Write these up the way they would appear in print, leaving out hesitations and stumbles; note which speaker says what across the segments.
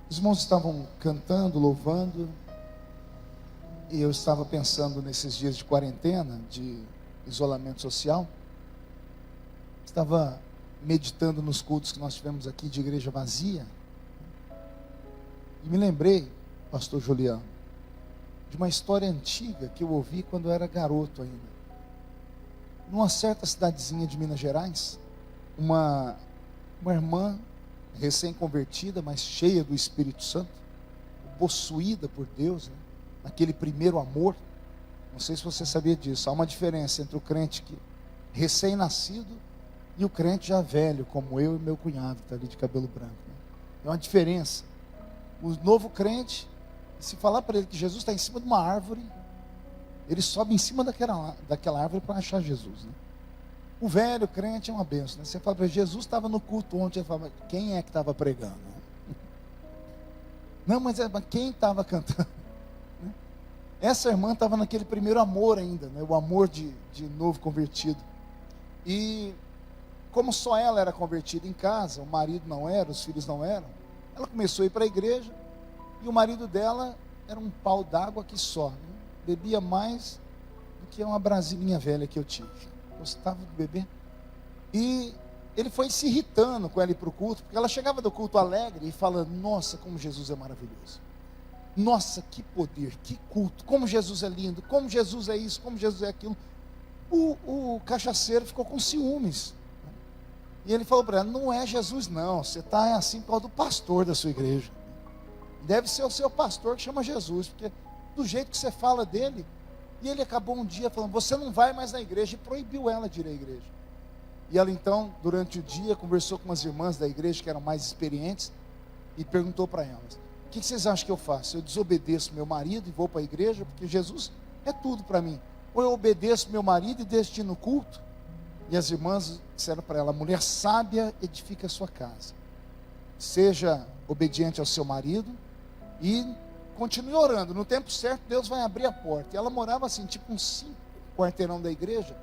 Speaker 1: Os irmãos estavam cantando, louvando, e eu estava pensando nesses dias de quarentena, de isolamento social. Estava meditando nos cultos que nós tivemos aqui de igreja vazia, e me lembrei, pastor Juliano, de uma história antiga que eu ouvi quando eu era garoto ainda. Numa certa cidadezinha de Minas Gerais, uma irmã recém-convertida, mas cheia do Espírito Santo, possuída por Deus, né? Naquele primeiro amor. Não sei se você sabia disso. Há uma diferença entre o crente que recém-nascido e o crente já velho, como eu e meu cunhado, que está ali de cabelo branco, né? É uma diferença. O novo crente, se falar para ele que Jesus está em cima de uma árvore, ele sobe em cima daquela árvore para achar Jesus, né? O velho crente é uma benção, né? Você fala para ele, Jesus estava no culto ontem, ele fala, quem é que estava pregando? Não, mas quem estava cantando? Essa irmã estava naquele primeiro amor ainda, né? O amor de novo convertido. E como só ela era convertida em casa, o marido não era, os filhos não eram, ela começou a ir para a igreja, e o marido dela era um pau d'água que só, né? Bebia mais do que uma brasilinha velha que eu tive. Gostava de beber. E ele foi se irritando com ela ir para o culto, porque ela chegava do culto alegre e falando, nossa, como Jesus é maravilhoso. Nossa, que poder, que culto, como Jesus é lindo, como Jesus é isso, como Jesus é aquilo. O cachaceiro ficou com ciúmes. E ele falou para ela, não é Jesus não, você está assim por causa do pastor da sua igreja. Deve ser o seu pastor que chama Jesus, porque do jeito que você fala dele. E ele acabou um dia falando, você não vai mais na igreja, e proibiu ela de ir à igreja. E ela então, durante o dia, conversou com umas irmãs da igreja que eram mais experientes, e perguntou para elas, o que vocês acham que eu faço? Eu desobedeço meu marido e vou para a igreja, porque Jesus é tudo para mim. Ou eu obedeço meu marido e deixo de ir no culto? E as irmãs disseram para ela, mulher sábia edifica a sua casa. Seja obediente ao seu marido e continue orando. No tempo certo, Deus vai abrir a porta. E ela morava assim, tipo uns 5 quarteirão da igreja.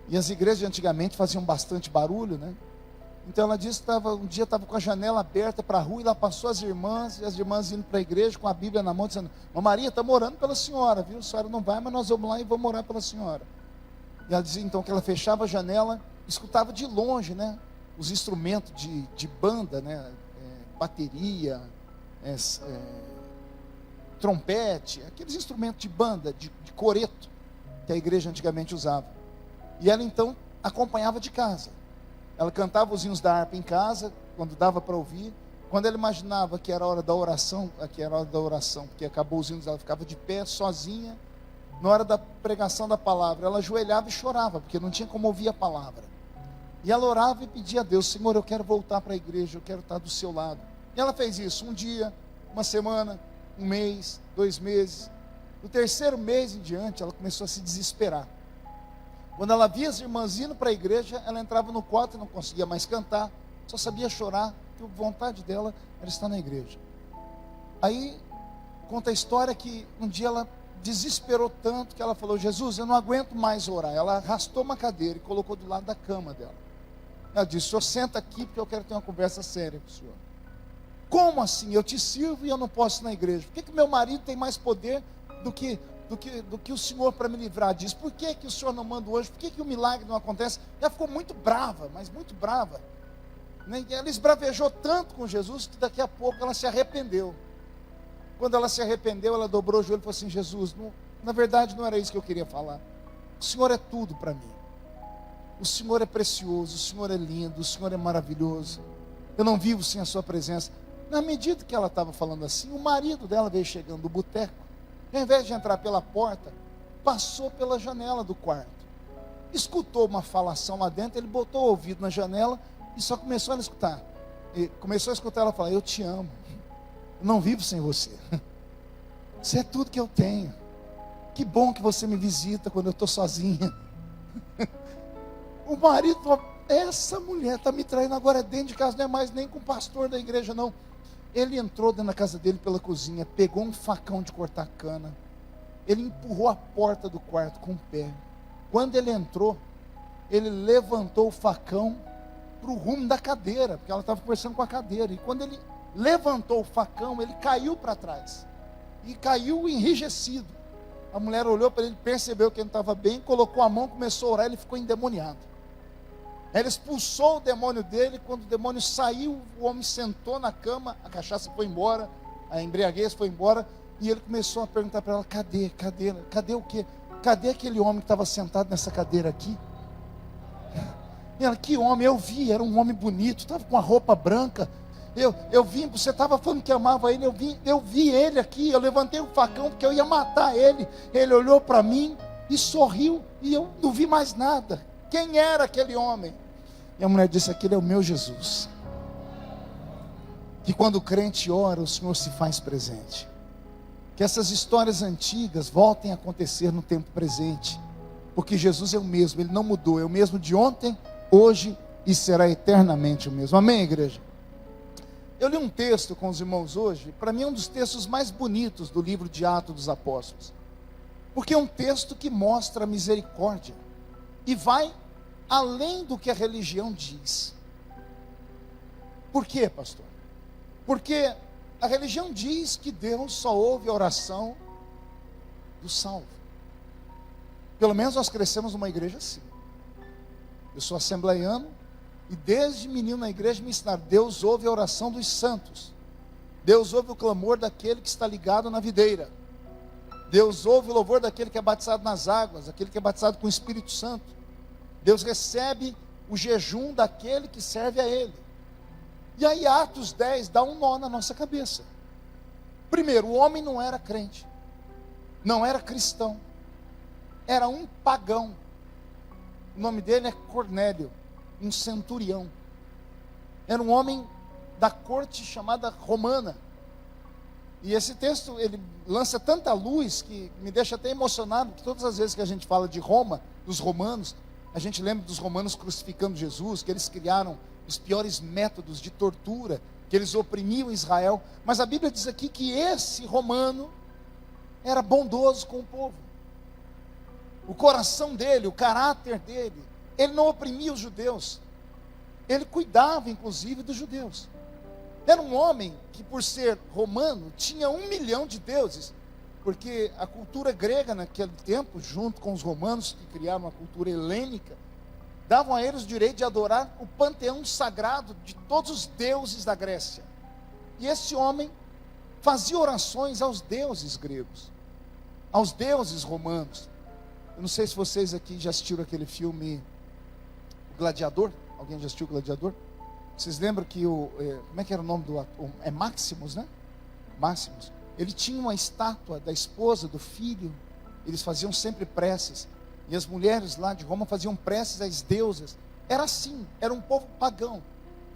Speaker 1: E as igrejas de antigamente faziam bastante barulho, né? Então ela disse que um dia estava com a janela aberta para a rua, e lá passou as irmãs, e as irmãs indo para a igreja com a Bíblia na mão, dizendo, Maria, estamos orando pela senhora, viu? A senhora não vai, mas nós vamos lá e vamos orar pela senhora. E ela dizia então que ela fechava a janela, escutava de longe, né? Os instrumentos de banda, né? Bateria, trompete, aqueles instrumentos de banda, de coreto, que a igreja antigamente usava. E ela então acompanhava de casa. Ela cantava os hinos da harpa em casa, quando dava para ouvir. Quando ela imaginava que era a hora da oração, porque acabou os hinos, ela ficava de pé, sozinha. Na hora da pregação da palavra, ela ajoelhava e chorava, porque não tinha como ouvir a palavra. E ela orava e pedia a Deus, Senhor, eu quero voltar para a igreja, eu quero estar do seu lado. E ela fez isso, um dia, uma semana, um mês, 2 meses. No 3º mês em diante, ela começou a se desesperar. Quando ela via as irmãs indo para a igreja, ela entrava no quarto e não conseguia mais cantar, só sabia chorar, porque a vontade dela era estar na igreja. Aí, conta a história que um dia ela desesperou tanto, que ela falou, Jesus, eu não aguento mais orar. Ela arrastou uma cadeira e colocou do lado da cama dela. Ela disse, o senhor senta aqui, porque eu quero ter uma conversa séria com o senhor. Como assim? Eu te sirvo e eu não posso ir na igreja. Por que meu marido tem mais poder do que o senhor para me livrar disso? Por que o senhor não manda hoje? Por que o milagre não acontece? Ela ficou muito brava, mas muito brava. Ela esbravejou tanto com Jesus que daqui a pouco ela se arrependeu. Quando ela se arrependeu, ela dobrou o joelho e falou assim, Jesus, na verdade não era isso que eu queria falar. O Senhor é tudo para mim. O Senhor é precioso, o Senhor é lindo, o Senhor é maravilhoso. Eu não vivo sem a sua presença. Na medida que ela estava falando assim, o marido dela veio chegando do boteco. Ao invés de entrar pela porta, passou pela janela do quarto. Escutou uma falação lá dentro, ele botou o ouvido na janela e só começou a escutar. E começou a escutar ela falar, eu te amo. Eu não vivo sem você. Você é tudo que eu tenho. Que bom que você me visita quando eu estou sozinha. O marido falou, essa mulher está me traindo agora dentro de casa, não é mais nem com o pastor da igreja não. Ele entrou dentro da casa dele pela cozinha, pegou um facão de cortar cana, ele empurrou a porta do quarto com o pé. Quando ele entrou, ele levantou o facão para o rumo da cadeira, porque ela estava conversando com a cadeira, e quando ele levantou o facão, ele caiu para trás. E caiu enrijecido. A mulher olhou para ele, percebeu que ele não estava bem, colocou a mão, começou a orar, ele ficou endemoniado. Ela expulsou o demônio dele. Quando o demônio saiu, o homem sentou na cama, a cachaça foi embora, a embriaguez foi embora, e ele começou a perguntar para ela: cadê o quê? Cadê aquele homem que estava sentado nessa cadeira aqui? E ela: que homem? Eu vi, era um homem bonito, estava com a roupa branca. Eu vim, você estava falando que amava ele, eu vi ele aqui, eu levantei o facão porque eu ia matar ele. Ele olhou para mim e sorriu, e eu não vi mais nada. Quem era aquele homem? E a mulher disse: aquele é o meu Jesus. Que quando o crente ora, o Senhor se faz presente. Que essas histórias antigas voltem a acontecer no tempo presente, porque Jesus é o mesmo, Ele não mudou, é o mesmo de ontem, hoje e será eternamente o mesmo. Amém, igreja? Eu li um texto com os irmãos hoje, para mim é um dos textos mais bonitos do livro de Atos dos Apóstolos, porque é um texto que mostra a misericórdia e vai além do que a religião diz. Por quê, pastor? Porque a religião diz que Deus só ouve a oração do salvo. Pelo menos nós crescemos numa igreja assim. Eu sou assembleiano e desde menino na igreja me ensinaram: Deus ouve a oração dos santos. Deus ouve o clamor daquele que está ligado na videira. Deus ouve o louvor daquele que é batizado nas águas, aquele que é batizado com o Espírito Santo. Deus recebe o jejum daquele que serve a Ele. E aí Atos 10 dá um nó na nossa cabeça. Primeiro, o homem não era crente, não era cristão, era um pagão. O nome dele é Cornélio, um centurião. Era um homem da corte chamada romana. E esse texto, ele lança tanta luz que me deixa até emocionado, que todas as vezes que a gente fala de Roma, dos romanos, a gente lembra dos romanos crucificando Jesus, que eles criaram os piores métodos de tortura, que eles oprimiam Israel. Mas a Bíblia diz aqui que esse romano era bondoso com o povo. O coração dele, o caráter dele, ele não oprimia os judeus, ele cuidava inclusive dos judeus. Era um homem que, por ser romano, tinha 1 milhão de deuses, porque a cultura grega naquele tempo, junto com os romanos que criaram a cultura helênica, davam a eles o direito de adorar o panteão sagrado de todos os deuses da Grécia. E esse homem fazia orações aos deuses gregos, aos deuses romanos. Eu não sei se vocês aqui já assistiram aquele filme O Gladiador. Alguém já assistiu O Gladiador? Vocês lembram que como é que era o nome do ator? É Maximus, né? Maximus. Ele tinha uma estátua da esposa, do filho. Eles faziam sempre preces. E as mulheres lá de Roma faziam preces às deusas. Era assim, era um povo pagão.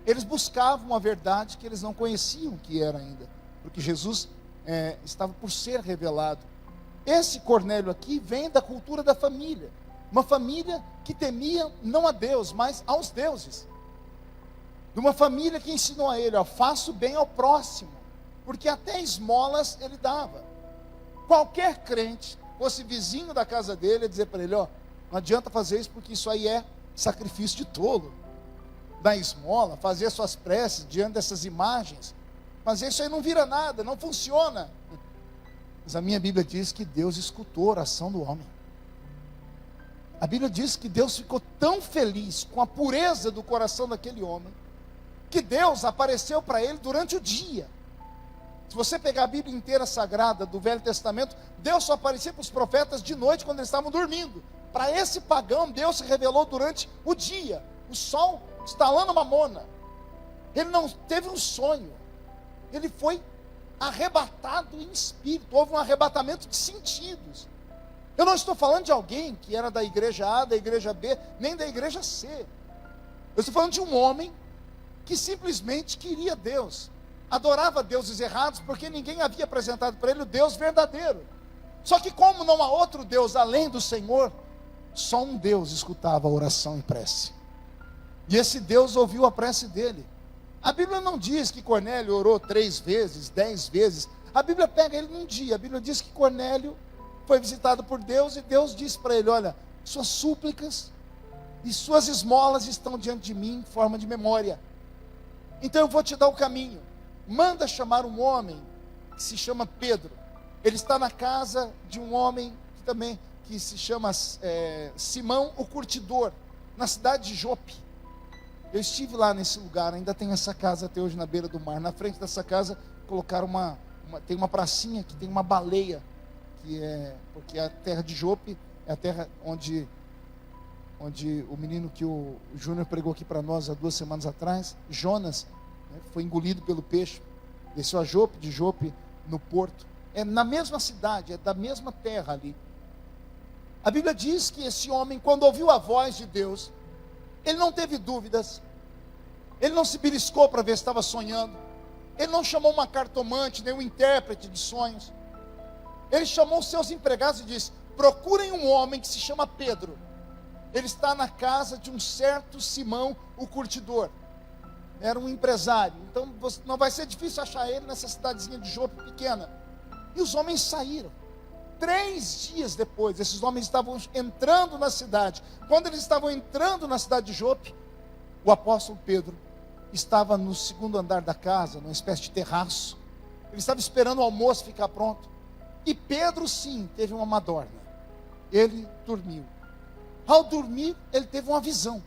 Speaker 1: Eles buscavam a verdade que eles não conheciam que era ainda, porque Jesus estava por ser revelado. Esse Cornélio aqui vem da cultura da família. Uma família que temia não a Deus, mas aos deuses. De uma família que ensinou a ele: ó, faça o bem ao próximo, porque até esmolas ele dava. Qualquer crente, fosse vizinho da casa dele, ia dizer para ele: ó, não adianta fazer isso, porque isso aí é sacrifício de tolo. Dar esmola, fazer suas preces diante dessas imagens, fazer isso aí não vira nada, não funciona. Mas a minha Bíblia diz que Deus escutou a oração do homem. A Bíblia diz que Deus ficou tão feliz com a pureza do coração daquele homem, que Deus apareceu para ele durante o dia. Se você pegar a Bíblia inteira sagrada do Velho Testamento, Deus só aparecia para os profetas de noite, quando eles estavam dormindo. Para esse pagão, Deus se revelou durante o dia, o sol estalando mamona. Ele não teve um sonho, ele foi arrebatado em espírito. Houve um arrebatamento de sentidos. Eu não estou falando de alguém que era da igreja A, da igreja B, nem da igreja C. Eu estou falando de um homem que simplesmente queria Deus, adorava deuses errados, porque ninguém havia apresentado para ele o Deus verdadeiro. Só que como não há outro Deus além do Senhor, só um Deus escutava a oração e prece. E esse Deus ouviu a prece dele. A Bíblia não diz que Cornélio orou 3 vezes, 10 vezes. A Bíblia pega ele num dia. A Bíblia diz que Cornélio foi visitado por Deus, e Deus disse para ele: olha, suas súplicas e suas esmolas estão diante de mim em forma de memória. Então eu vou te dar o caminho. manda chamar um homem que se chama Pedro. Ele está na casa de um homem que se chama Simão o Curtidor, na cidade de Jope. Eu estive lá nesse lugar, ainda tem essa casa até hoje na beira do mar. Na frente dessa casa colocaram tem uma pracinha que tem uma baleia, porque a terra de Jope é a terra onde o menino que o Júnior pregou aqui para nós há 2 semanas atrás, Jonas, foi engolido pelo peixe, desceu a Jope, de Jope no porto. É na mesma cidade, é da mesma terra ali. A Bíblia diz que esse homem, quando ouviu a voz de Deus, ele não teve dúvidas, ele não se beliscou para ver se estava sonhando, ele não chamou uma cartomante, nem um intérprete de sonhos. Ele chamou os seus empregados e disse: procurem um homem que se chama Pedro. Ele está na casa de um certo Simão o Curtidor. Era um empresário. Então não vai ser difícil achar ele nessa cidadezinha de Jope pequena. E os homens saíram. 3 dias depois, esses homens estavam entrando na cidade. Quando eles estavam entrando na cidade de Jope, o apóstolo Pedro estava no 2º andar da casa, numa espécie de terraço. Ele estava esperando o almoço ficar pronto. E Pedro, sim, teve uma madorna. Ele dormiu. Ao dormir, ele teve uma visão.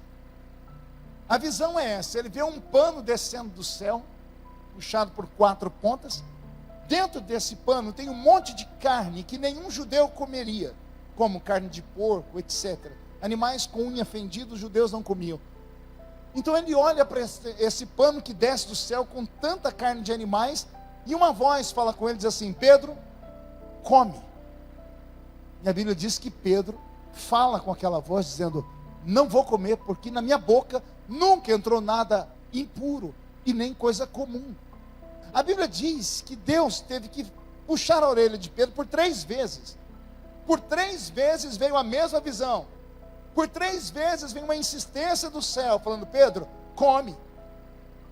Speaker 1: A visão é essa: ele vê um pano descendo do céu, puxado por 4 pontas. Dentro desse pano tem um monte de carne que nenhum judeu comeria, como carne de porco, etc. Animais com unha fendida, os judeus não comiam. Então ele olha para esse pano que desce do céu com tanta carne de animais, e uma voz fala com ele, diz assim: Pedro, come. E a Bíblia diz que Pedro fala com aquela voz dizendo: não vou comer, porque na minha boca nunca entrou nada impuro e nem coisa comum. A Bíblia diz que Deus teve que puxar a orelha de Pedro por 3 vezes. Por 3 vezes veio a mesma visão. Por 3 vezes veio uma insistência do céu, falando: Pedro, come.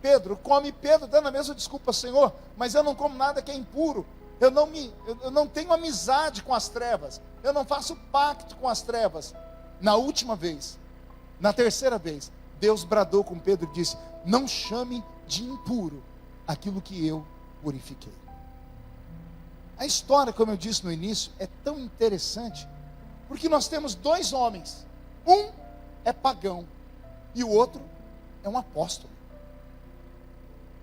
Speaker 1: Pedro, come. Pedro dando a mesma desculpa: Senhor, mas eu não como nada que é impuro. Eu não tenho amizade com as trevas. Eu não faço pacto com as trevas. Na última vez, na 3ª vez, Deus bradou com Pedro e disse: não chame de impuro aquilo que eu purifiquei. A história, como eu disse no início, é tão interessante, porque nós temos 2 homens. Um é pagão e o outro é um apóstolo.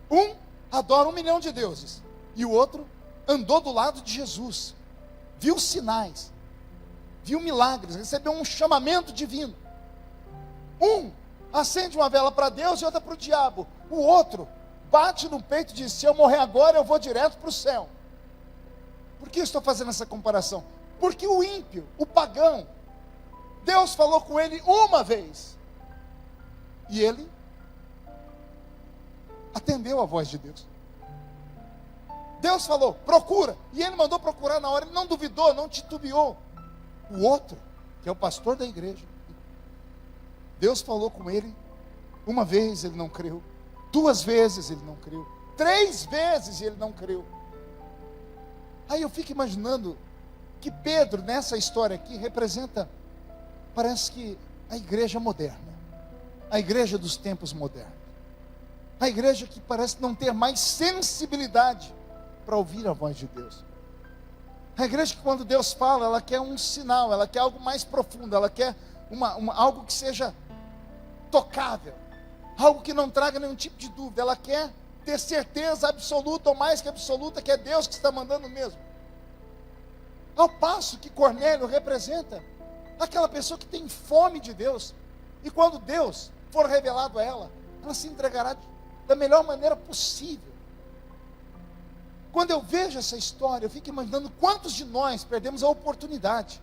Speaker 1: Um adora 1 milhão de deuses e o outro andou do lado de Jesus, viu sinais, viu milagres, recebeu um chamamento divino. Um acende uma vela para Deus e outra para o diabo. O outro bate no peito e diz: se eu morrer agora, eu vou direto para o céu. Por que eu estou fazendo essa comparação? Porque o ímpio, o pagão, Deus falou com ele uma vez, e ele atendeu a voz de Deus. Deus falou: procura, e ele mandou procurar na hora. Ele não duvidou, não titubeou. O outro, que é o pastor da igreja, Deus falou com ele uma vez, ele não creu. 2 vezes ele não creu. 3 vezes ele não creu. Aí eu fico imaginando que Pedro, nessa história aqui, representa, parece que a igreja moderna, a igreja dos tempos modernos, a igreja que parece não ter mais sensibilidade para ouvir a voz de Deus. A igreja que, quando Deus fala, ela quer um sinal, ela quer algo mais profundo, ela quer algo que seja tocável, algo que não traga nenhum tipo de dúvida. Ela quer ter certeza absoluta, ou mais que absoluta, que é Deus que está mandando mesmo. Ao passo que Cornélio representa aquela pessoa que tem fome de Deus, e quando Deus for revelado a ela, ela se entregará da melhor maneira possível. Quando eu vejo essa história, eu fico imaginando quantos de nós perdemos a oportunidade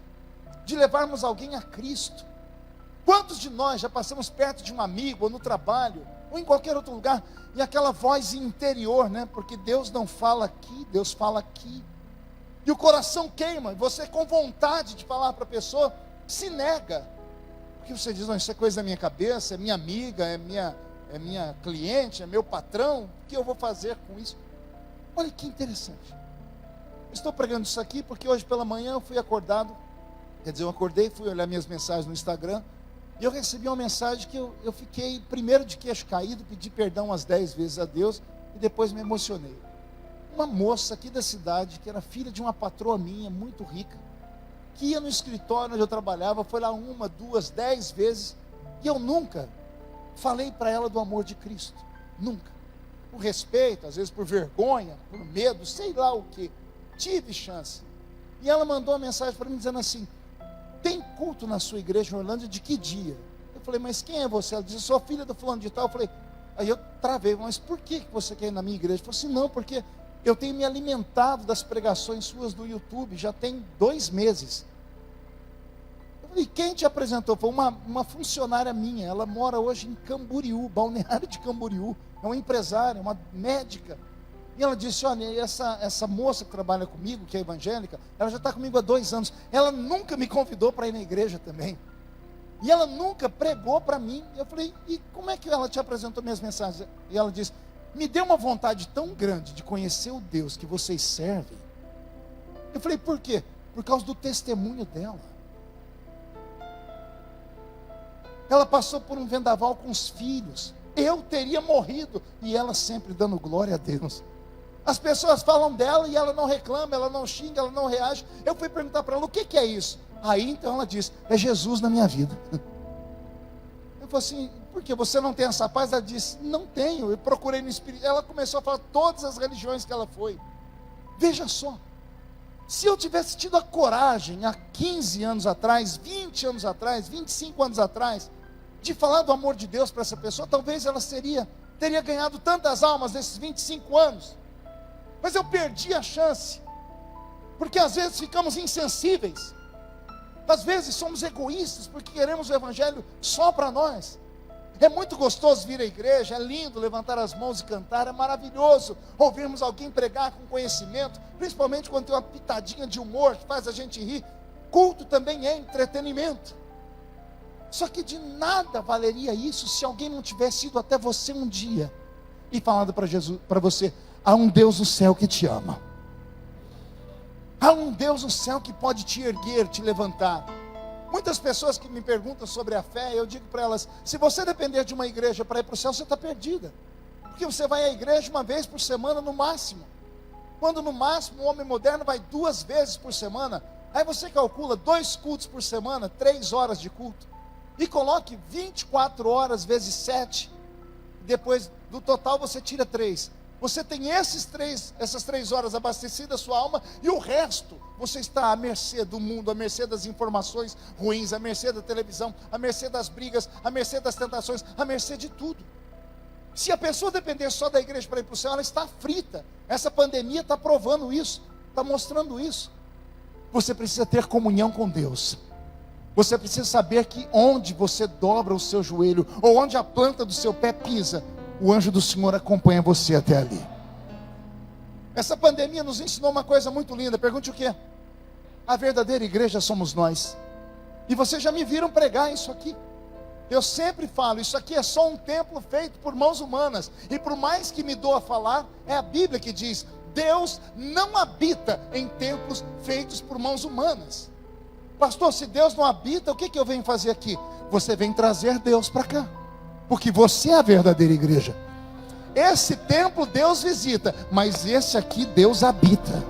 Speaker 1: de levarmos alguém a Cristo. Quantos de nós já passamos perto de um amigo, ou no trabalho, ou em qualquer outro lugar, e aquela voz interior, né? Porque Deus não fala aqui, Deus fala aqui. E o coração queima, e você, com vontade de falar para a pessoa, se nega. Porque você diz: não, isso é coisa da minha cabeça, é minha amiga, é minha cliente, é meu patrão, o que eu vou fazer com isso? Olha que interessante. Eu estou pregando isso aqui porque hoje pela manhã eu fui acordado, quer dizer, eu acordei, fui olhar minhas mensagens no Instagram, e eu recebi uma mensagem que eu fiquei primeiro de queixo caído, pedi perdão umas 10 vezes a Deus, e depois me emocionei. Uma moça aqui da cidade, que era filha de uma patroa minha, muito rica, que ia no escritório onde eu trabalhava, foi lá 1, 2, 10 vezes, e eu nunca falei para ela do amor de Cristo, nunca. Por respeito, às vezes por vergonha, por medo, sei lá o que, tive chance. E ela mandou uma mensagem para mim dizendo assim: tem culto na sua igreja em Orlândia de que dia? Eu falei: mas quem é você? Ela disse: sou filha do fulano de tal. Eu falei, aí eu travei: mas por que você quer ir na minha igreja? Eu falei assim: não, porque eu tenho me alimentado das pregações suas do YouTube, já tem 2 meses. Eu falei: quem te apresentou? Foi uma funcionária minha, ela mora hoje em Camboriú, Balneário de Camboriú, é uma empresária, uma médica. E ela disse: olha, essa moça que trabalha comigo, que é evangélica, ela já está comigo há 2 anos, ela nunca me convidou para ir na igreja também, e ela nunca pregou para mim. Eu falei: e como é que ela te apresentou minhas mensagens? E ela disse: me deu uma vontade tão grande de conhecer o Deus que vocês servem. Eu falei: por quê? Por causa do testemunho dela. Ela passou por um vendaval com os filhos, eu teria morrido, e ela sempre dando glória a Deus. As pessoas falam dela e ela não reclama, ela não xinga, ela não reage. Eu fui perguntar para ela: o que é isso? Aí então ela disse: é Jesus na minha vida. Eu falei assim: por que você não tem essa paz? Ela disse: não tenho, eu procurei no Espírito. Ela começou a falar todas as religiões que ela foi. Veja só, se eu tivesse tido a coragem há 15 anos atrás, 20 anos atrás, 25 anos atrás, de falar do amor de Deus para essa pessoa, talvez ela teria ganhado tantas almas nesses 25 anos. Mas eu perdi a chance, porque às vezes ficamos insensíveis, às vezes somos egoístas, porque queremos o evangelho só para nós. É muito gostoso vir à igreja, é lindo levantar as mãos e cantar, é maravilhoso ouvirmos alguém pregar com conhecimento, principalmente quando tem uma pitadinha de humor que faz a gente rir. Culto também é entretenimento. Só que de nada valeria isso se alguém não tivesse ido até você um dia e falado para você: há um Deus no céu que te ama, há um Deus no céu que pode te erguer, te levantar. Muitas pessoas que me perguntam sobre a fé, eu digo para elas: se você depender de uma igreja para ir para o céu, você está perdida, porque você vai à igreja 1 vez por semana no máximo, quando no máximo o homem moderno vai 2 vezes por semana. Aí você calcula 2 cultos por semana, 3 horas de culto, e coloque 24 horas vezes 7, depois do total você tira 3. Você tem essas 3 horas abastecidas a sua alma, e o resto você está à mercê do mundo, à mercê das informações ruins, à mercê da televisão, à mercê das brigas, à mercê das tentações, à mercê de tudo. Se a pessoa depender só da igreja para ir para o céu, ela está frita. Essa pandemia está provando isso, está mostrando isso. Você precisa ter comunhão com Deus. Você precisa saber que onde você dobra o seu joelho, ou onde a planta do seu pé pisa, o anjo do Senhor acompanha você até ali. Essa pandemia nos ensinou uma coisa muito linda. Pergunte o quê? A verdadeira igreja somos nós. E vocês já me viram pregar isso aqui. Eu sempre falo: isso aqui é só um templo feito por mãos humanas. E por mais que me doa falar, é a Bíblia que diz: Deus não habita em templos feitos por mãos humanas. Pastor, se Deus não habita, o que eu venho fazer aqui? Você vem trazer Deus para cá, porque você é a verdadeira igreja. Esse templo Deus visita, mas esse aqui Deus habita.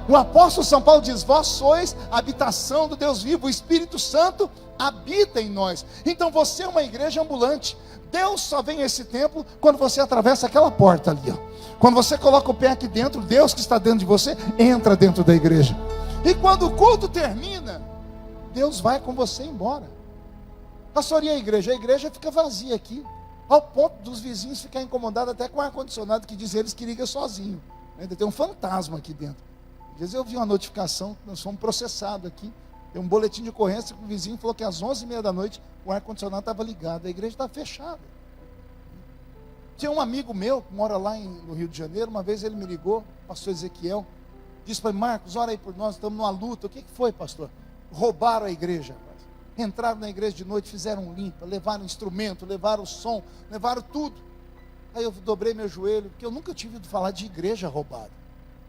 Speaker 1: O apóstolo São Paulo diz: vós sois a habitação do Deus vivo, o Espírito Santo habita em nós. Então você é uma igreja ambulante. Deus só vem a esse templo quando você atravessa aquela porta ali, ó. Quando você coloca o pé aqui dentro, Deus que está dentro de você entra dentro da igreja. E quando o culto termina, Deus vai com você embora. Pastor, e a igreja? A igreja fica vazia aqui, ao ponto dos vizinhos ficarem incomodados até com o ar-condicionado, que diz eles que liga sozinho. Ainda tem um fantasma aqui dentro. Às vezes eu vi uma notificação, nós fomos processados aqui. Tem um boletim de ocorrência que o vizinho falou que às 11h30 da noite o ar-condicionado estava ligado, a igreja está fechada. Tinha um amigo meu que mora lá no Rio de Janeiro. Uma vez ele me ligou, o pastor Ezequiel, disse para mim: Marcos, ora aí por nós, estamos numa luta. O que foi, pastor? Roubaram a igreja. Entraram na igreja de noite, fizeram limpa, levaram instrumento, levaram som, levaram tudo. Aí eu dobrei meu joelho, porque eu nunca tinha ouvido falar de igreja roubada.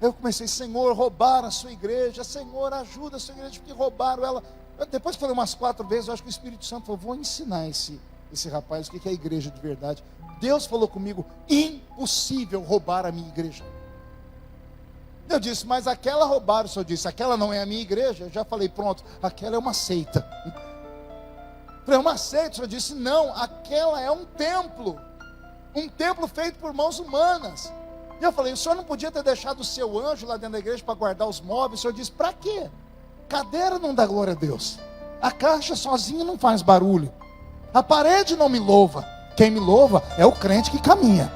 Speaker 1: Aí eu comecei: Senhor, roubaram a sua igreja, Senhor, ajuda a sua igreja, porque roubaram ela. Depois que falei umas 4 vezes, eu acho que o Espírito Santo falou: vou ensinar esse esse rapaz o que é a igreja de verdade. Deus falou comigo: impossível roubar a minha igreja. Eu disse: mas aquela roubaram. O senhor disse: aquela não é a minha igreja. Eu já falei: pronto, aquela é uma seita. É uma seita. O senhor disse: não, aquela é um templo feito por mãos humanas. E eu falei: o senhor não podia ter deixado o seu anjo lá dentro da igreja para guardar os móveis? O senhor disse: para quê? Cadeira não dá glória a Deus, a caixa sozinha não faz barulho, a parede não me louva. Quem me louva é o crente que caminha.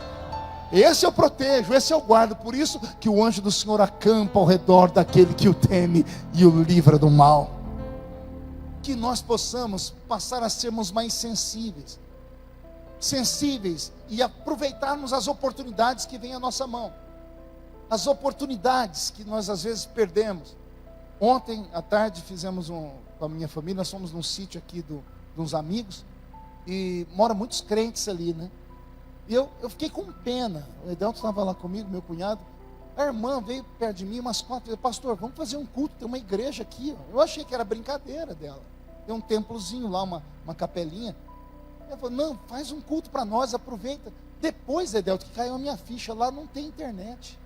Speaker 1: Esse eu protejo, esse eu guardo. Por isso que o anjo do Senhor acampa ao redor daquele que o teme e o livra do mal. Que nós possamos passar a sermos mais sensíveis e aproveitarmos as oportunidades que vêm à nossa mão, as oportunidades que nós às vezes perdemos. Ontem à tarde fizemos com a minha família, nós fomos num sítio aqui de uns amigos, e moram muitos crentes ali, né? E eu fiquei com pena. O Edelton estava lá comigo, meu cunhado. A irmã veio perto de mim umas 4 vezes: pastor, vamos fazer um culto, tem uma igreja aqui. Eu achei que era brincadeira dela. Tem um templozinho lá, uma capelinha. Ela falou: não, faz um culto para nós, aproveita. Depois, Edelton, que caiu a minha ficha, lá não tem internet.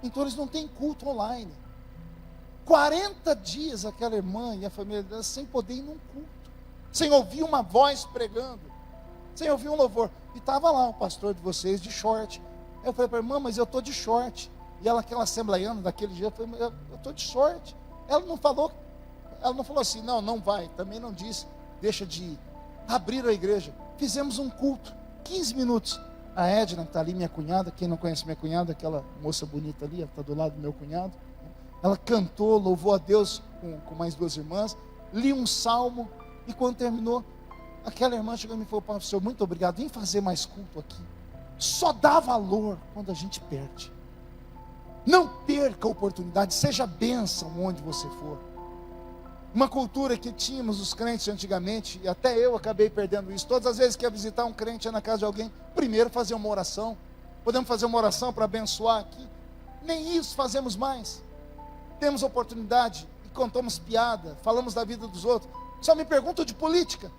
Speaker 1: Então eles não têm culto online. 40 dias aquela irmã e a família dela sem poder ir num culto, sem ouvir uma voz pregando, sem ouvir um louvor. E estava lá o pastor de vocês de short. Aí eu falei para a irmã: mas eu estou de short. E ela, aquela assembleiana daquele dia, eu falei: eu estou de short. Ela não falou assim: não vai. Também não disse: deixa de ir. Abriram a igreja, fizemos um culto, 15 minutos. A Edna, que está ali, minha cunhada, quem não conhece minha cunhada, aquela moça bonita ali, ela está do lado do meu cunhado. Ela cantou, louvou a Deus com mais 2 irmãs, li um salmo, e quando terminou, aquela irmã chegou e me falou: pastor, muito obrigado, vem fazer mais culto aqui. Só dá valor quando a gente perde. Não perca a oportunidade, seja bênção onde você for. Uma cultura que tínhamos os crentes antigamente, e até eu acabei perdendo isso. Todas as vezes que ia visitar um crente, ia na casa de alguém, primeiro fazer uma oração. Podemos fazer uma oração para abençoar aqui? Nem isso fazemos mais. Temos oportunidade e contamos piada, falamos da vida dos outros. Só me perguntam de política.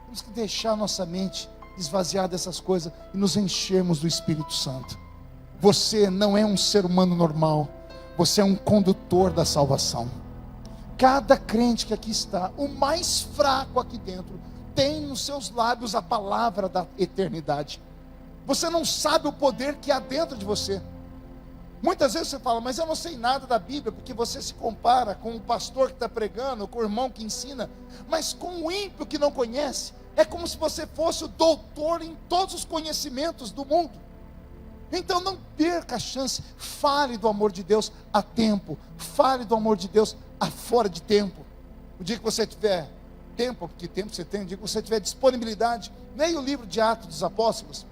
Speaker 1: Temos que deixar nossa mente esvaziar dessas coisas e nos enchermos do Espírito Santo. Você não é um ser humano normal, você é um condutor da salvação. Cada crente que aqui está, o mais fraco aqui dentro, tem nos seus lábios a palavra da eternidade. Você não sabe o poder que há dentro de você. Muitas vezes você fala: mas eu não sei nada da Bíblia, porque você se compara com o pastor que está pregando, com o irmão que ensina. Mas com o ímpio que não conhece, é como se você fosse o doutor em todos os conhecimentos do mundo. Então não perca a chance. Fale do amor de Deus a tempo, fale do amor de Deus a fora de tempo. O dia que você tiver tempo, que tempo você tem, o dia que você tiver disponibilidade, leia o livro de Atos dos Apóstolos.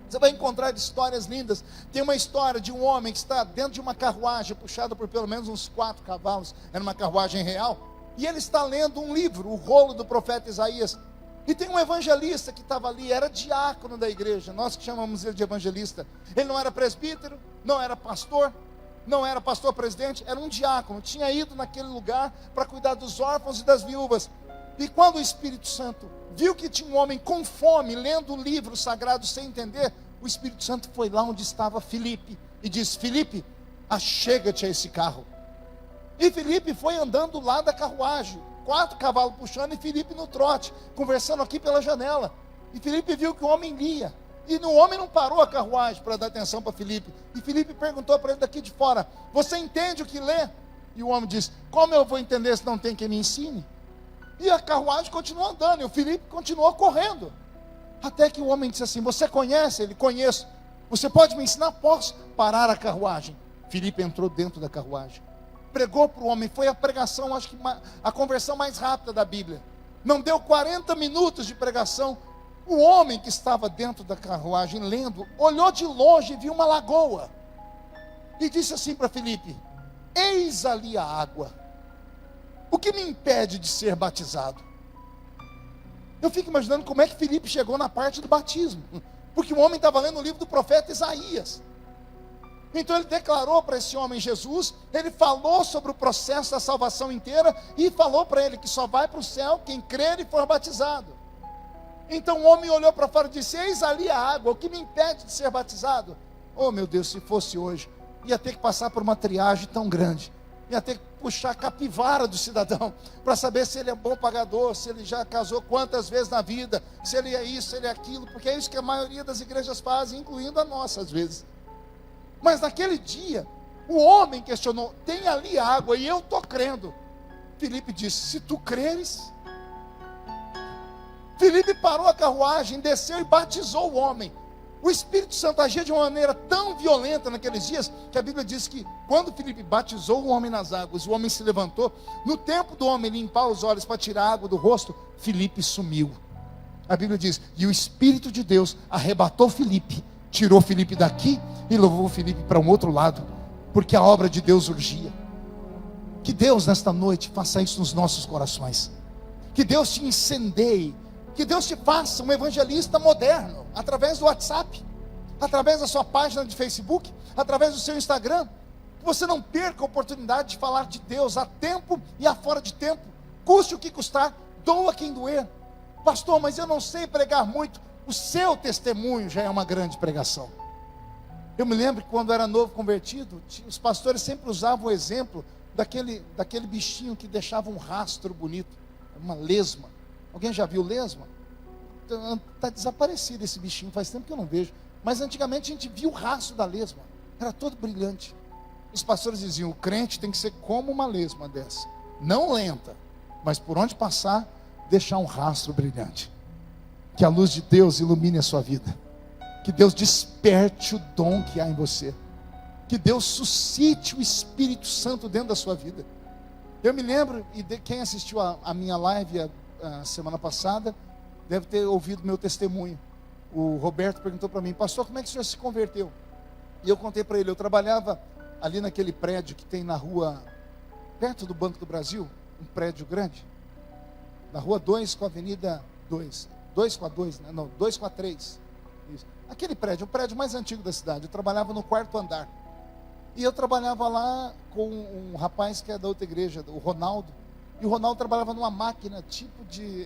Speaker 1: Você vai encontrar histórias lindas. Tem uma história de um homem que está dentro de uma carruagem, puxada por pelo menos uns 4 cavalos, era uma carruagem real, e ele está lendo um livro, o rolo do profeta Isaías. E tem um evangelista que estava ali, era diácono da igreja, nós que chamamos ele de evangelista. Ele não era presbítero, não era pastor presidente, era um diácono. Tinha ido naquele lugar para cuidar dos órfãos e das viúvas. E quando o Espírito Santo viu que tinha um homem com fome, lendo o livro sagrado sem entender, o Espírito Santo foi lá onde estava Filipe e disse: Filipe, achega-te a esse carro. E Filipe foi andando lá da carruagem, 4 cavalos puxando, e Filipe no trote, conversando aqui pela janela. E Filipe viu que o homem lia, e o homem não parou a carruagem para dar atenção para Filipe. E Filipe perguntou para ele daqui de fora: você entende o que lê? E o homem disse: como eu vou entender se não tem quem me ensine? E a carruagem continuou andando, e o Filipe continuou correndo. Até que o homem disse assim: você conhece? Ele: conheço. Você pode me ensinar? Posso. Parar a carruagem. Filipe entrou dentro da carruagem, pregou para o homem. Foi a pregação, acho que a conversão mais rápida da Bíblia. Não deu 40 minutos de pregação, o homem que estava dentro da carruagem lendo, olhou de longe e viu uma lagoa, e disse assim para Filipe: eis ali a água, o que me impede de ser batizado? Eu fico imaginando como é que Filipe chegou na parte do batismo, porque o homem estava lendo o livro do profeta Isaías. Então ele declarou para esse homem Jesus, ele falou sobre o processo da salvação inteira, e falou para ele que só vai para o céu quem crer e for batizado. Então o homem olhou para fora e disse: eis ali a água, o que me impede de ser batizado? Oh meu Deus, se fosse hoje, ia ter que passar por uma triagem tão grande, ia ter que puxar a capivara do cidadão, para saber se ele é bom pagador, se ele já casou quantas vezes na vida, se ele é isso, se ele é aquilo, porque é isso que a maioria das igrejas fazem, incluindo a nossa às vezes. Mas naquele dia, o homem questionou: tem ali água e eu estou crendo. Filipe disse: se tu creres. Filipe parou a carruagem, desceu e batizou o homem. O Espírito Santo agia de uma maneira tão violenta naqueles dias, que a Bíblia diz que quando Filipe batizou o homem nas águas, o homem se levantou. No tempo do homem limpar os olhos para tirar a água do rosto, Filipe sumiu. A Bíblia diz: e o Espírito de Deus arrebatou Filipe, tirou Filipe daqui e levou Filipe para um outro lado, porque a obra de Deus urgia. Que Deus nesta noite faça isso nos nossos corações. Que Deus te incendeie. Que Deus te faça um evangelista moderno, através do WhatsApp, através da sua página de Facebook, através do seu Instagram. Que você não perca a oportunidade de falar de Deus a tempo e a fora de tempo, custe o que custar, doa quem doer. Pastor, mas eu não sei pregar muito. O seu testemunho já é uma grande pregação. Eu me lembro que quando eu era novo convertido, os pastores sempre usavam o exemplo daquele bichinho que deixava um rastro bonito, uma lesma. Alguém já viu lesma? Está desaparecido esse bichinho, faz tempo que eu não vejo. Mas antigamente a gente via o rastro da lesma, era todo brilhante. Os pastores diziam: o crente tem que ser como uma lesma dessa, não lenta, mas por onde passar, deixar um rastro brilhante. Que a luz de Deus ilumine a sua vida, que Deus desperte o dom que há em você, que Deus suscite o Espírito Santo dentro da sua vida. Eu me lembro, e quem assistiu a minha live a semana passada, deve ter ouvido meu testemunho. O Roberto perguntou para mim: pastor, como é que o senhor se converteu? E eu contei para ele: eu trabalhava ali naquele prédio que tem na rua, perto do Banco do Brasil, um prédio grande, na rua 2 com a avenida 2 com a 2, né? Não, 2 com a 3, isso. Aquele prédio, o prédio mais antigo da cidade. Eu trabalhava no 4º andar, e eu trabalhava lá com um rapaz que é da outra igreja, o Ronaldo. E o Ronaldo trabalhava numa máquina tipo de...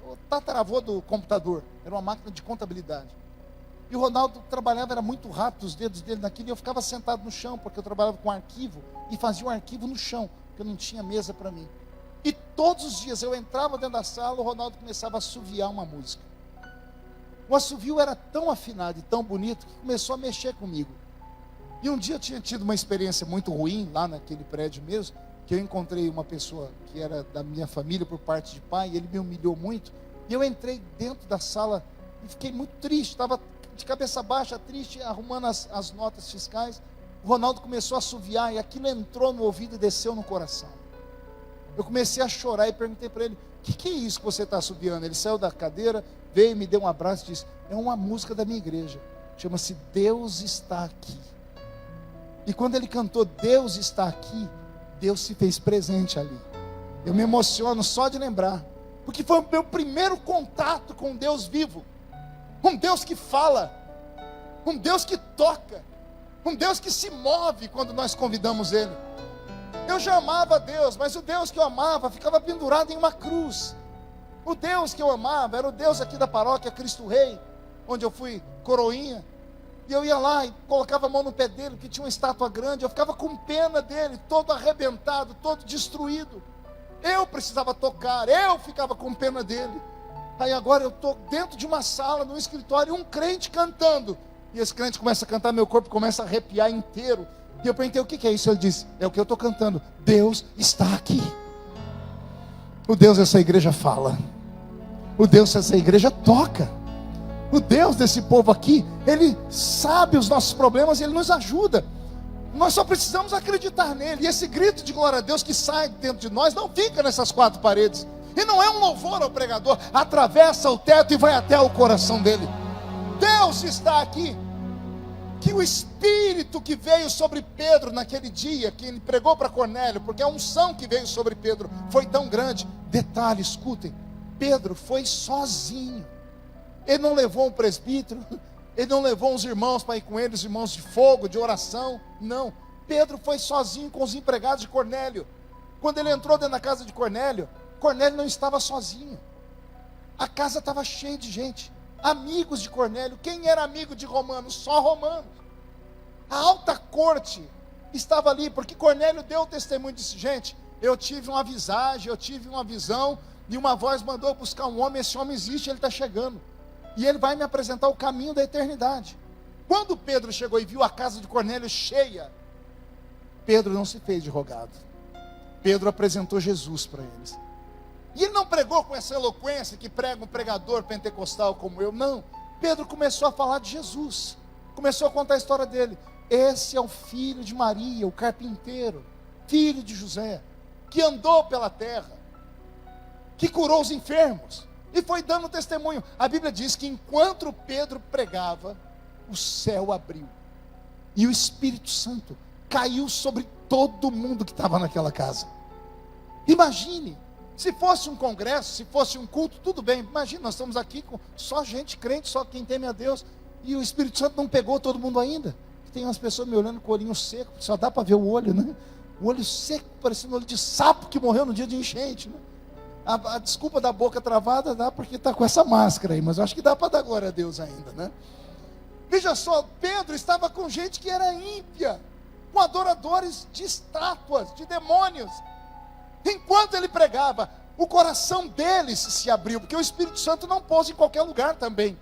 Speaker 1: o tataravô do computador. Era uma máquina de contabilidade. E o Ronaldo trabalhava, era muito rápido os dedos dele naquilo. E eu ficava sentado no chão, porque eu trabalhava com arquivo. E fazia um arquivo no chão, porque eu não tinha mesa para mim. E todos os dias eu entrava dentro da sala, o Ronaldo começava a assoviar uma música. O assovio era tão afinado e tão bonito, que começou a mexer comigo. E um dia eu tinha tido uma experiência muito ruim, lá naquele prédio mesmo, que eu encontrei uma pessoa que era da minha família por parte de pai, e ele me humilhou muito, e eu entrei dentro da sala e fiquei muito triste, estava de cabeça baixa, triste, arrumando as notas fiscais. O Ronaldo começou a assoviar, e aquilo entrou no ouvido e desceu no coração. Eu comecei a chorar e perguntei para ele: o que é isso que você está assoviando? Ele saiu da cadeira, veio, me deu um abraço e disse: é uma música da minha igreja, chama-se Deus Está Aqui. E quando ele cantou Deus Está Aqui, Deus se fez presente ali. Eu me emociono só de lembrar, porque foi o meu primeiro contato com um Deus vivo, um Deus que fala, um Deus que toca, um Deus que se move quando nós convidamos Ele. Eu já amava Deus, mas o Deus que eu amava ficava pendurado em uma cruz. O Deus que eu amava era o Deus aqui da paróquia Cristo Rei, onde eu fui coroinha. E eu ia lá e colocava a mão no pé dele, que tinha uma estátua grande. Eu ficava com pena dele, todo arrebentado, todo destruído. Eu precisava tocar, eu ficava com pena dele. Aí agora eu estou dentro de uma sala, num escritório, um crente cantando. E esse crente começa a cantar, meu corpo começa a arrepiar inteiro. E eu perguntei: o que é isso? Ele disse: é o que eu estou cantando, Deus está aqui. O Deus dessa igreja fala, o Deus dessa igreja toca. O Deus desse povo aqui, Ele sabe os nossos problemas e Ele nos ajuda. Nós só precisamos acreditar nele. E esse grito de glória a Deus que sai dentro de nós não fica nessas 4 paredes. E não é um louvor ao pregador, atravessa o teto e vai até o coração dele. Deus está aqui. Que o Espírito que veio sobre Pedro naquele dia, que ele pregou para Cornélio, porque a unção que veio sobre Pedro foi tão grande. Detalhe, escutem, Pedro foi sozinho. Ele não levou um presbítero, ele não levou uns irmãos para ir com ele, os irmãos de fogo, de oração. Não, Pedro foi sozinho com os empregados de Cornélio. Quando ele entrou dentro da casa de Cornélio, Cornélio não estava sozinho. A casa estava cheia de gente, amigos de Cornélio. Quem era amigo de romanos? Só romanos. A alta corte estava ali, porque Cornélio deu o testemunho e disse: gente, eu tive uma visagem, eu tive uma visão, e uma voz mandou buscar um homem. Esse homem existe, ele está chegando, e ele vai me apresentar o caminho da eternidade. Quando Pedro chegou e viu a casa de Cornélio cheia, Pedro não se fez de rogado. Pedro apresentou Jesus para eles. E ele não pregou com essa eloquência que prega um pregador pentecostal como eu, não. Pedro começou a falar de Jesus, começou a contar a história dele. Esse é o filho de Maria, o carpinteiro, filho de José, que andou pela terra, que curou os enfermos, e foi dando testemunho. A Bíblia diz que enquanto Pedro pregava, o céu abriu, e o Espírito Santo caiu sobre todo mundo que estava naquela casa. Imagine, se fosse um congresso, se fosse um culto, tudo bem. Imagina, nós estamos aqui com só gente crente, só quem teme a Deus, e o Espírito Santo não pegou todo mundo ainda. Tem umas pessoas me olhando com o olhinho seco, só dá para ver o olho, né? O olho seco, parecendo um olho de sapo que morreu no dia de enchente, né? A desculpa da boca travada dá porque está com essa máscara aí, mas eu acho que dá para dar glória a Deus ainda, né? Veja só, Pedro estava com gente que era ímpia, com adoradores de estátuas, de demônios. Enquanto ele pregava, o coração deles se abriu, porque o Espírito Santo não pôs em qualquer lugar também.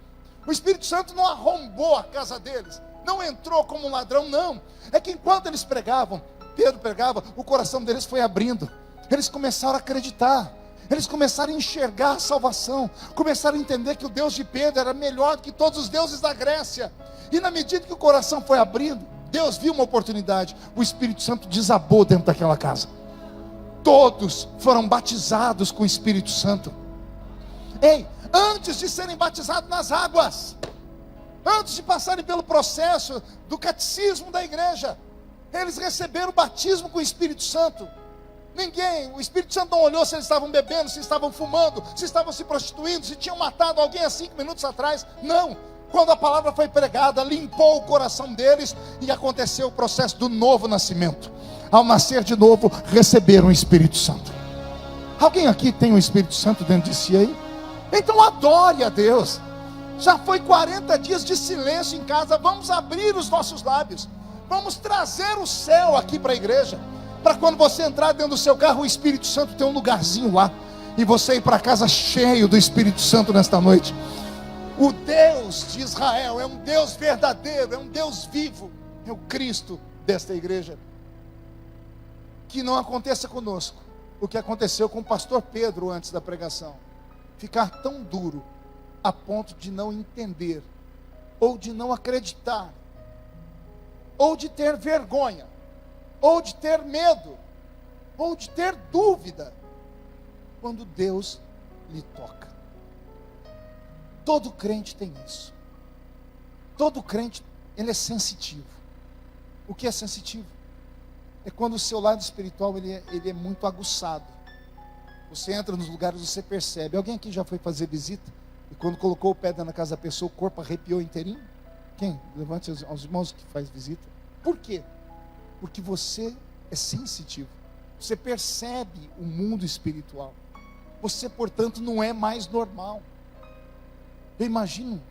Speaker 1: O Espírito Santo não arrombou a casa deles, não entrou como um ladrão, não. É que enquanto eles pregavam, Pedro pregava, o coração deles foi abrindo. Eles começaram a acreditar, eles começaram a enxergar a salvação, começaram a entender que o Deus de Pedro era melhor do que todos os deuses da Grécia. E na medida que o coração foi abrindo, Deus viu uma oportunidade, o Espírito Santo desabou dentro daquela casa. Todos foram batizados com o Espírito Santo. Ei, antes de serem batizados nas águas, antes de passarem pelo processo do catecismo da igreja, eles receberam o batismo com o Espírito Santo. O Espírito Santo não olhou se eles estavam bebendo, se estavam fumando, se estavam se prostituindo, se tinham matado alguém há 5 minutos atrás. Não, quando a palavra foi pregada, limpou o coração deles e aconteceu o processo do novo nascimento. Ao nascer de novo, receberam o Espírito Santo. Alguém aqui tem o Espírito Santo dentro de si aí? Então adore a Deus. Já foi 40 dias de silêncio em casa. Vamos abrir os nossos lábios, vamos trazer o céu aqui para a igreja, para quando você entrar dentro do seu carro, o Espírito Santo tem um lugarzinho lá, e você ir para casa cheio do Espírito Santo nesta noite. O Deus de Israel é um Deus verdadeiro, é um Deus vivo, é o Cristo desta igreja. Que não aconteça conosco o que aconteceu com o pastor Pedro antes da pregação, ficar tão duro a ponto de não entender, ou de não acreditar, ou de ter vergonha, ou de ter medo, ou de ter dúvida, quando Deus lhe toca. Todo crente tem isso. Todo crente, ele é sensitivo. O que é sensitivo? É quando o seu lado espiritual ele é muito aguçado. Você entra nos lugares, você percebe. Alguém aqui já foi fazer visita? E quando colocou o pé dentro da casa da pessoa, o corpo arrepiou inteirinho? Quem? Levante aos irmãos que faz visita. Por quê? Porque você é sensitivo. Você percebe o mundo espiritual. Você, portanto, não é mais normal. Eu imagino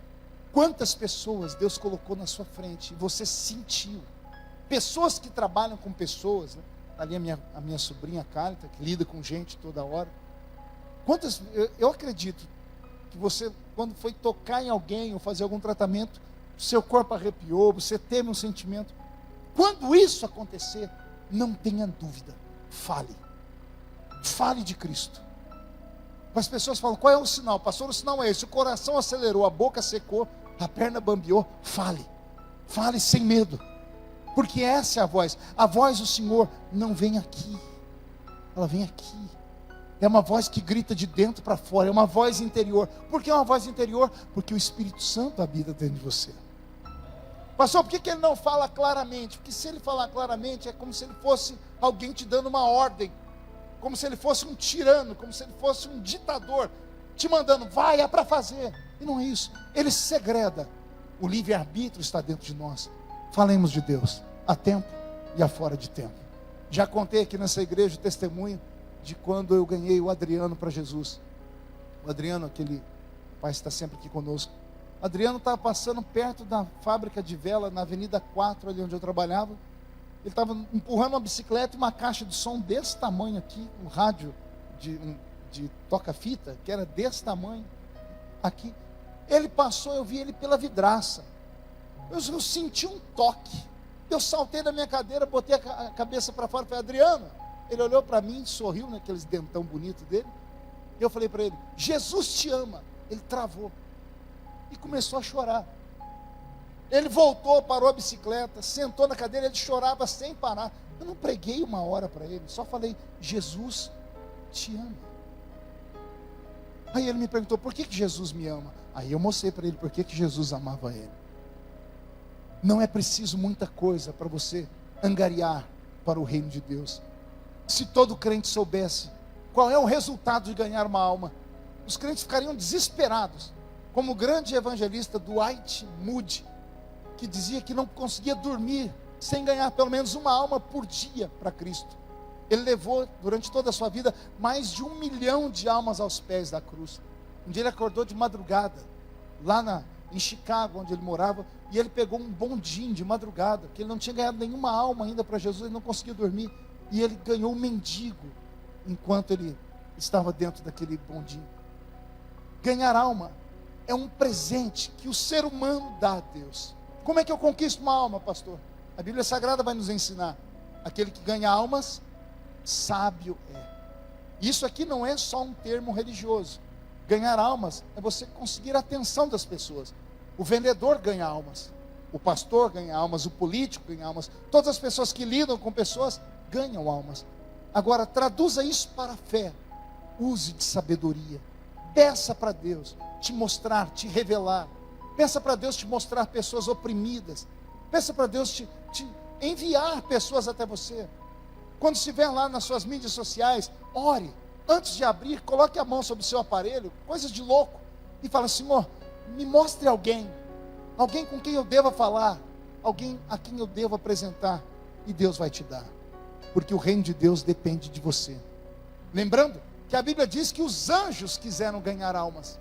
Speaker 1: quantas pessoas Deus colocou na sua frente e você sentiu. Pessoas que trabalham com pessoas, né? Ali a minha sobrinha Cálita, que lida com gente toda hora. Eu acredito que você, quando foi tocar em alguém ou fazer algum tratamento, seu corpo arrepiou, você teve um sentimento. Quando isso acontecer, não tenha dúvida, fale de Cristo. As pessoas falam: qual é o sinal? Pastor, o sinal é esse: o coração acelerou, a boca secou, a perna bambeou. Fale sem medo, porque essa é a voz do Senhor não vem aqui, ela vem aqui. É uma voz que grita de dentro para fora, é uma voz interior. Por que é uma voz interior? Porque o Espírito Santo habita dentro de você. Pastor, por que ele não fala claramente? Porque se ele falar claramente, é como se ele fosse alguém te dando uma ordem, como se ele fosse um tirano, como se ele fosse um ditador, te mandando: vai, é para fazer. E não é isso. Ele segreda. O livre-arbítrio está dentro de nós. Falemos de Deus, a tempo e a fora de tempo. Já contei aqui nessa igreja o testemunho de quando eu ganhei o Adriano para Jesus. O Adriano, aquele Pai está sempre aqui conosco. Adriano estava passando perto da fábrica de vela, na Avenida 4, ali onde eu trabalhava. Ele estava empurrando uma bicicleta e uma caixa de som desse tamanho aqui, um rádio de toca-fita, que era desse tamanho, aqui. Ele passou, eu vi ele pela vidraça. Eu senti um toque. Eu saltei da minha cadeira, botei a cabeça para fora e falei: Adriano. Ele olhou para mim, sorriu naqueles dentão bonito dele. Eu falei para ele: Jesus te ama. Ele travou e começou a chorar. Ele voltou, parou a bicicleta, sentou na cadeira, ele chorava sem parar. Eu não preguei uma hora para ele, só falei: Jesus te ama. Aí ele me perguntou: por que Jesus me ama? Aí eu mostrei para ele por que Jesus amava ele. Não é preciso muita coisa para você angariar para o reino de Deus. Se todo crente soubesse qual é o resultado de ganhar uma alma, os crentes ficariam desesperados. Como o grande evangelista Dwight Moody, que dizia que não conseguia dormir sem ganhar pelo menos uma alma por dia para Cristo. Ele levou durante toda a sua vida mais de 1 milhão de almas aos pés da cruz. Um dia ele acordou de madrugada, lá em Chicago, onde ele morava, e ele pegou um bondinho de madrugada, que ele não tinha ganhado nenhuma alma ainda para Jesus, ele não conseguia dormir, e ele ganhou um mendigo, enquanto ele estava dentro daquele bondinho. Ganhar alma é um presente que o ser humano dá a Deus. Como é que eu conquisto uma alma, pastor? A Bíblia Sagrada vai nos ensinar: aquele que ganha almas, sábio é. Isso aqui não é só um termo religioso. Ganhar almas é você conseguir a atenção das pessoas. O vendedor ganha almas, o pastor ganha almas, o político ganha almas, todas as pessoas que lidam com pessoas ganham almas. Agora, traduza isso para a fé. Use de sabedoria. Peça para Deus te mostrar, te revelar. Peça para Deus te mostrar pessoas oprimidas. Peça para Deus te enviar pessoas até você. Quando estiver lá nas suas mídias sociais, ore. Antes de abrir, coloque a mão sobre o seu aparelho, coisas de louco, e fala: Senhor, me mostre alguém com quem eu deva falar, alguém a quem eu devo apresentar, e Deus vai te dar, porque o reino de Deus depende de você. Lembrando que a Bíblia diz que os anjos quiseram ganhar almas.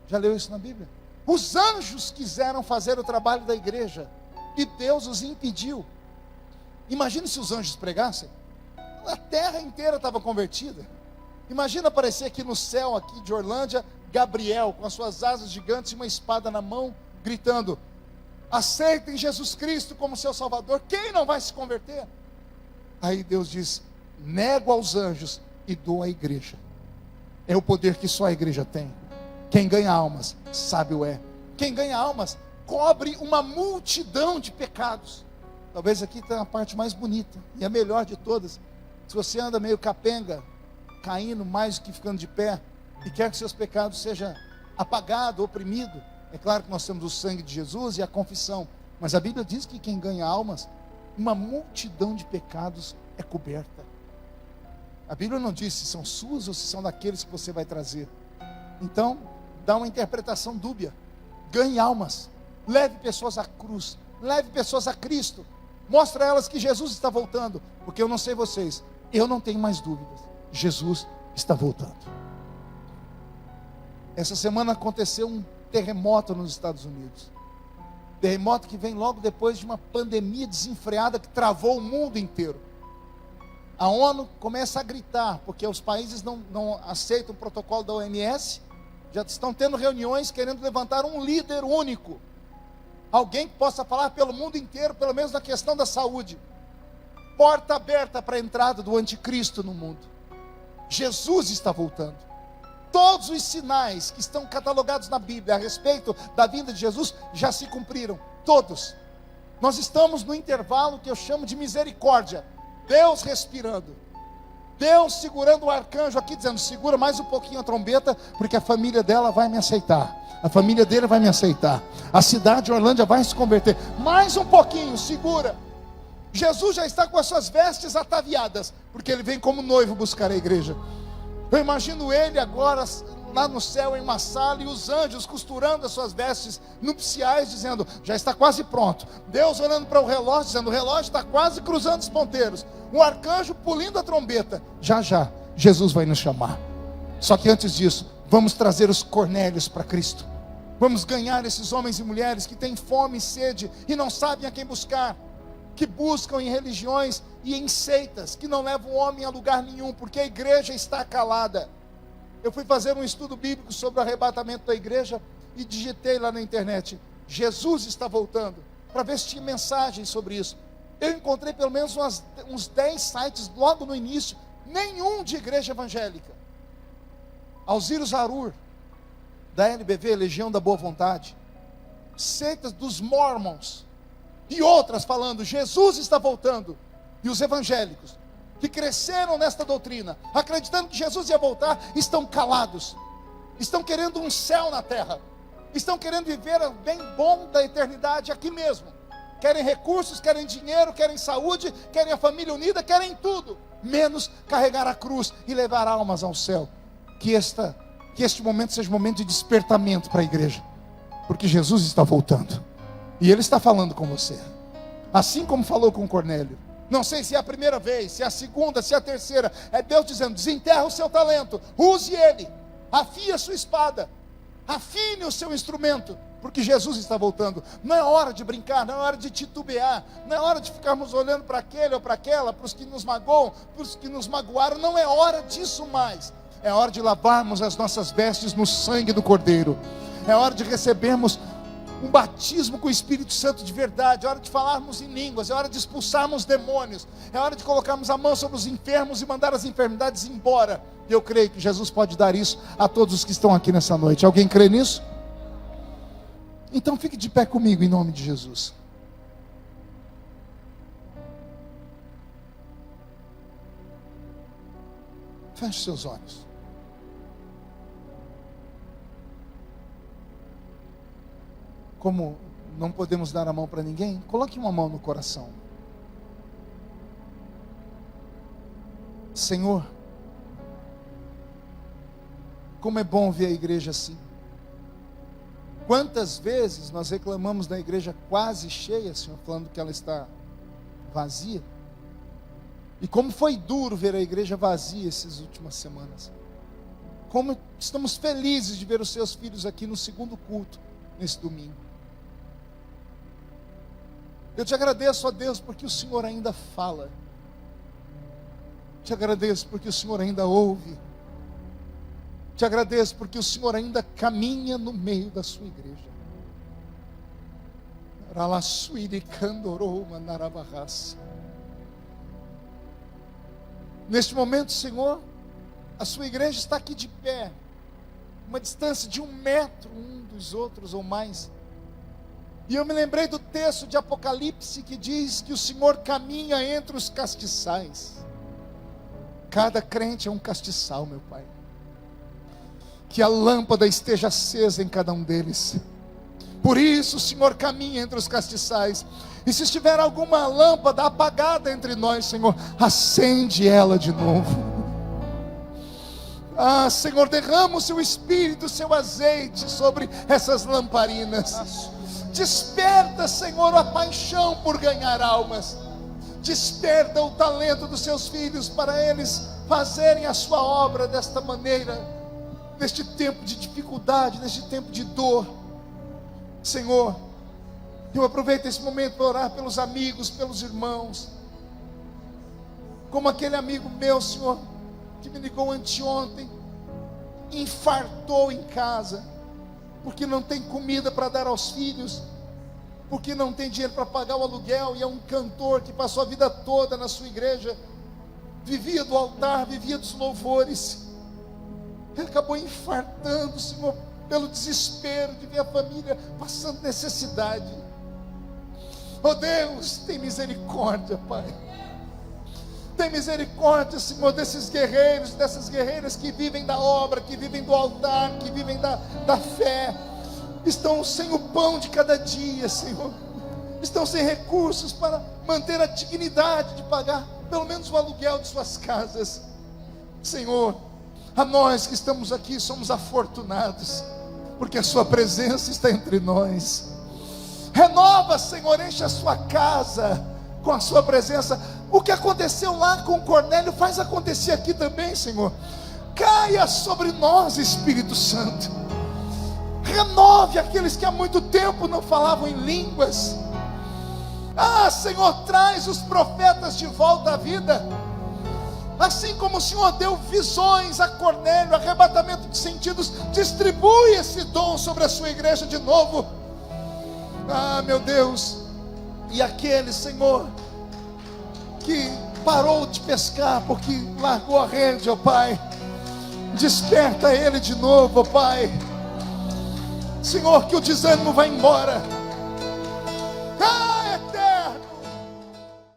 Speaker 1: Já leu isso na Bíblia? Os anjos quiseram fazer o trabalho da igreja, e Deus os impediu. Imagine se os anjos pregassem, a terra inteira estava convertida. Imagina aparecer aqui no céu, aqui de Orlândia, Gabriel, com as suas asas gigantes e uma espada na mão, gritando: aceitem Jesus Cristo como seu Salvador. Quem não vai se converter? Aí Deus diz: nego aos anjos e dou à igreja. É o poder que só a igreja tem. Quem ganha almas, sábio é. Quem ganha almas, cobre uma multidão de pecados. Talvez aqui tenha a parte mais bonita e a melhor de todas. Se você anda meio capenga, caindo mais do que ficando de pé, e quer que seus pecados sejam apagados, oprimidos, é claro que nós temos o sangue de Jesus e a confissão, mas a Bíblia diz que quem ganha almas, uma multidão de pecados é coberta. A Bíblia não diz se são suas ou se são daqueles que você vai trazer. Então, dá uma interpretação dúbia. Ganhe almas, leve pessoas à cruz, leve pessoas a Cristo, mostre a elas que Jesus está voltando, porque eu não sei vocês, eu não tenho mais dúvidas. Jesus está voltando. Essa semana aconteceu um terremoto nos Estados Unidos. Terremoto que vem logo depois de uma pandemia desenfreada que travou o mundo inteiro. A ONU começa a gritar, porque os países não aceitam o protocolo da OMS, já estão tendo reuniões querendo levantar um líder único. Alguém que possa falar pelo mundo inteiro, pelo menos na questão da saúde. Porta aberta para a entrada do anticristo no mundo. Jesus está voltando. Todos os sinais que estão catalogados na Bíblia a respeito da vinda de Jesus já se cumpriram, todos. Nós estamos no intervalo que eu chamo de misericórdia. Deus respirando, Deus segurando o arcanjo aqui, dizendo: segura mais um pouquinho a trombeta, porque a família dela vai me aceitar, a família dele vai me aceitar, a cidade de Orlândia vai se converter, mais um pouquinho, segura. Jesus já está com as suas vestes ataviadas, porque ele vem como noivo buscar a igreja. Eu imagino ele agora lá no céu em uma sala, e os anjos costurando as suas vestes nupciais, dizendo: já está quase pronto. Deus olhando para o relógio, dizendo: o relógio está quase cruzando os ponteiros. Um arcanjo pulindo a trombeta: já já Jesus vai nos chamar. Só que antes disso, Vamos trazer os Cornélios para Cristo. Vamos ganhar esses homens e mulheres que têm fome e sede e não sabem a quem buscar, que buscam em religiões e em seitas, que não levam o homem a lugar nenhum, porque a igreja está calada. Eu fui fazer um estudo bíblico sobre o arrebatamento da igreja e digitei lá na internet: Jesus está voltando, para ver se tinha mensagens sobre isso. Eu encontrei pelo menos uns 10 sites logo no início, nenhum de igreja evangélica. Alziro Zarur, da LBV, Legião da Boa Vontade, seitas dos Mormons e outras falando Jesus está voltando. E os evangélicos que cresceram nesta doutrina, acreditando que Jesus ia voltar, estão calados, estão querendo um céu na terra, estão querendo viver o bem bom da eternidade aqui mesmo. Querem recursos, querem dinheiro, querem saúde, querem a família unida, querem tudo, menos carregar a cruz e levar almas ao céu. Que este momento seja um momento de despertamento para a igreja, porque Jesus está voltando, e Ele está falando com você, assim como falou com Cornélio. Não sei se é a primeira vez, se é a segunda, se é a terceira. É Deus dizendo: desenterra o seu talento, use ele, afie a sua espada, afine o seu instrumento, porque Jesus está voltando. Não é hora de brincar, não é hora de titubear, não é hora de ficarmos olhando para aquele ou para aquela, para os que nos magoam, para os que nos magoaram. Não é hora disso mais. É hora de lavarmos as nossas vestes no sangue do Cordeiro. É hora de recebermos um batismo com o Espírito Santo de verdade. É hora de falarmos em línguas, é hora de expulsarmos demônios, é hora de colocarmos a mão sobre os enfermos e mandar as enfermidades embora. E eu creio que Jesus pode dar isso a todos os que estão aqui nessa noite. Alguém crê nisso? Então fique de pé comigo em nome de Jesus. Feche seus olhos. Como não podemos dar a mão para ninguém, coloque uma mão no coração. Senhor, como é bom ver a igreja assim. Quantas vezes nós reclamamos da igreja quase cheia, Senhor, falando que ela está vazia. E como foi duro ver a igreja vazia essas últimas semanas. Como estamos felizes de ver os seus filhos aqui no segundo culto, nesse domingo. Eu te agradeço, ó Deus, porque o Senhor ainda fala. Te agradeço porque o Senhor ainda ouve. Te agradeço porque o Senhor ainda caminha no meio da sua igreja. Neste momento, Senhor, a sua igreja está aqui de pé, uma distância de 1 metro um dos outros ou mais. E eu me lembrei do texto de Apocalipse que diz que o Senhor caminha entre os castiçais. Cada crente é um castiçal, meu Pai. Que a lâmpada esteja acesa em cada um deles. Por isso o Senhor caminha entre os castiçais. E se estiver alguma lâmpada apagada entre nós, Senhor, acende ela de novo. Ah, Senhor, derrama o seu Espírito, o seu azeite sobre essas lamparinas. Desperta, Senhor, a paixão por ganhar almas. Desperta o talento dos seus filhos para eles fazerem a sua obra desta maneira, neste tempo de dificuldade, neste tempo de dor. Senhor, eu aproveito esse momento para orar pelos amigos, pelos irmãos. Como aquele amigo meu, Senhor, que me ligou anteontem, infartou em casa, porque não tem comida para dar aos filhos, porque não tem dinheiro para pagar o aluguel, e é um cantor que passou a vida toda na sua igreja, vivia do altar, vivia dos louvores. Ele acabou infartando, Senhor, pelo desespero de ver a família passando necessidade. Oh Deus, tem misericórdia, Pai. Tem misericórdia, Senhor, desses guerreiros, dessas guerreiras que vivem da obra, que vivem do altar, que vivem da fé. Estão sem o pão de cada dia, Senhor. Estão sem recursos para manter a dignidade de pagar pelo menos o aluguel de suas casas. Senhor, a nós que estamos aqui somos afortunados, porque a sua presença está entre nós. Renova, Senhor, enche a sua casa com a sua presença. O que aconteceu lá com Cornélio, faz acontecer aqui também, Senhor. Caia sobre nós, Espírito Santo. Renove aqueles que há muito tempo não falavam em línguas. Ah, Senhor, traz os profetas de volta à vida. Assim como o Senhor deu visões a Cornélio, arrebatamento de sentidos, distribui esse dom sobre a sua igreja de novo. Ah, meu Deus. E aquele, Senhor, que parou de pescar porque largou a rede, ó Pai, desperta ele de novo, ó Pai. Senhor, que o desânimo vá embora,